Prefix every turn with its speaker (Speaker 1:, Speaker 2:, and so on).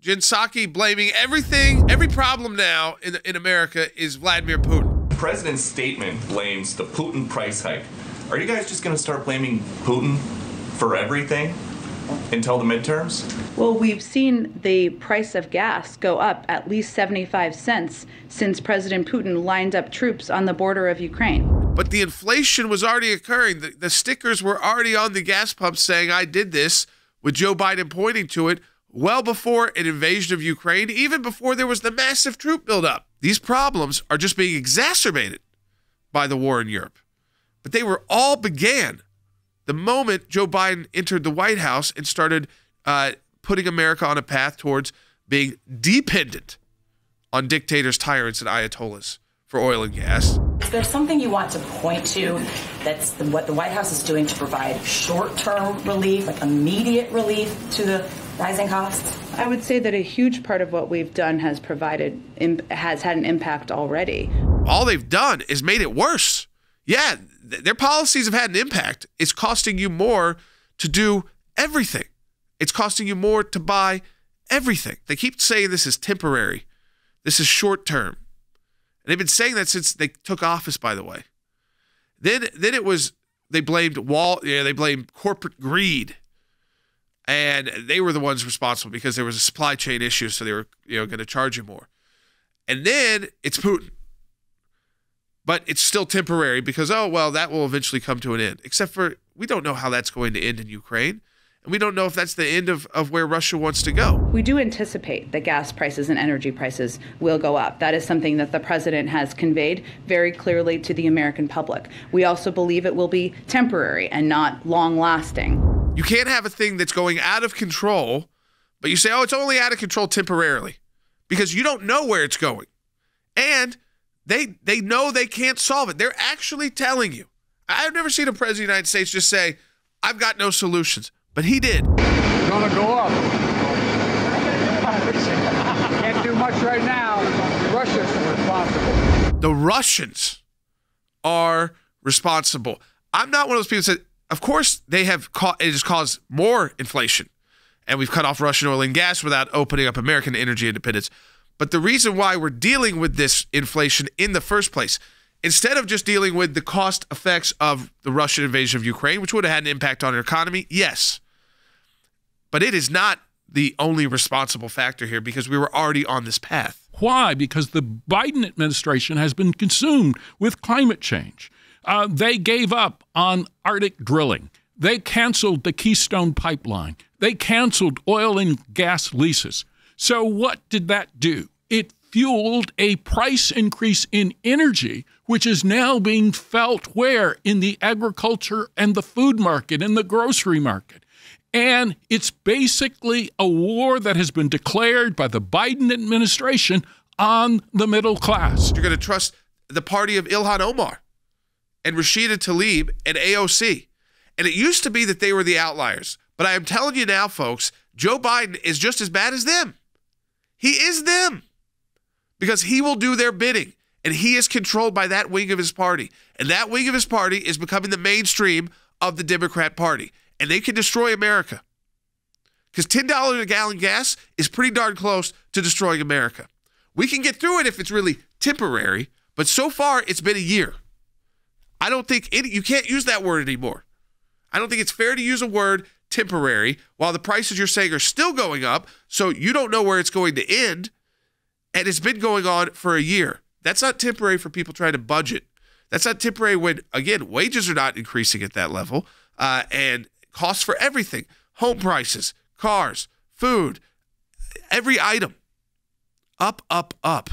Speaker 1: Psaki blaming everything, every problem now in America is Vladimir Putin.
Speaker 2: The president's statement blames the Putin price hike. Are you guys just going to start blaming Putin for everything until the midterms?
Speaker 3: Well, we've seen the price of gas go up at least 75 cents since President Putin lined up troops on the border of Ukraine.
Speaker 1: But the inflation was already occurring. The stickers were already on the gas pumps saying, I did this, with Joe Biden pointing to it well before an invasion of Ukraine, even before there was the massive troop buildup. These problems are just being exacerbated by the war in Europe. But they were all began the moment Joe Biden entered the White House and started putting America on a path towards being dependent on dictators, tyrants, and ayatollahs for oil and gas.
Speaker 4: Is there something you want to point to that's what the White House is doing to provide short-term relief, like immediate relief to the rising costs?
Speaker 3: I would say that a huge part of what we've done has had an impact already.
Speaker 1: All they've done is made it worse. Yeah, their policies have had an impact. It's costing you more to do everything. It's costing you more to buy everything. They keep saying this is temporary. This is short-term. And they've been saying that since they took office, by the way. Then it was, they blamed corporate greed. And they were the ones responsible because there was a supply chain issue, so they were going to charge you more. And then it's Putin. But it's still temporary because, oh, well, that will eventually come to an end. Except for we don't know how that's going to end in Ukraine. And we don't know if that's the end of where Russia wants to go.
Speaker 3: We do anticipate that gas prices and energy prices will go up. That is something that the president has conveyed very clearly to the American public. We also believe it will be temporary and not long-lasting.
Speaker 1: You can't have a thing that's going out of control, but you say, oh, it's only out of control temporarily because you don't know where it's going. And they know they can't solve it. They're actually telling you. I've never seen a president of the United States just say, I've got no solutions. But he did.
Speaker 5: It's going to go up. Can't do much right now. Russia's responsible.
Speaker 1: The Russians are responsible. I'm not one of those people that said, of course, it has caused more inflation. And we've cut off Russian oil and gas without opening up American energy independence. But the reason why we're dealing with this inflation in the first place, instead of just dealing with the cost effects of the Russian invasion of Ukraine, which would have had an impact on our economy, yes. But it is not the only responsible factor here because we were already on this path.
Speaker 6: Why? Because the Biden administration has been consumed with climate change. They gave up on Arctic drilling. They canceled the Keystone Pipeline. They canceled oil and gas leases. So what did that do? It fueled a price increase in energy, which is now being felt where? In the agriculture and the food market and the grocery market. And it's basically a war that has been declared by the Biden administration on the middle class.
Speaker 1: You're going to trust the party of Ilhan Omar and Rashida Tlaib and AOC. And it used to be that they were the outliers. But I am telling you now, folks, Joe Biden is just as bad as them. He is them. Because he will do their bidding. And he is controlled by that wing of his party. And that wing of his party is becoming the mainstream of the Democrat Party. And they can destroy America. Because $10 a gallon gas is pretty darn close to destroying America. We can get through it if it's really temporary, but so far it's been a year. I don't think you can't use that word anymore. I don't think it's fair to use a word temporary while the prices you're saying are still going up, so you don't know where it's going to end, and it's been going on for a year. That's not temporary for people trying to budget. That's not temporary when, again, wages are not increasing at that level, and costs for everything, home prices, cars, food, every item, up, up, up.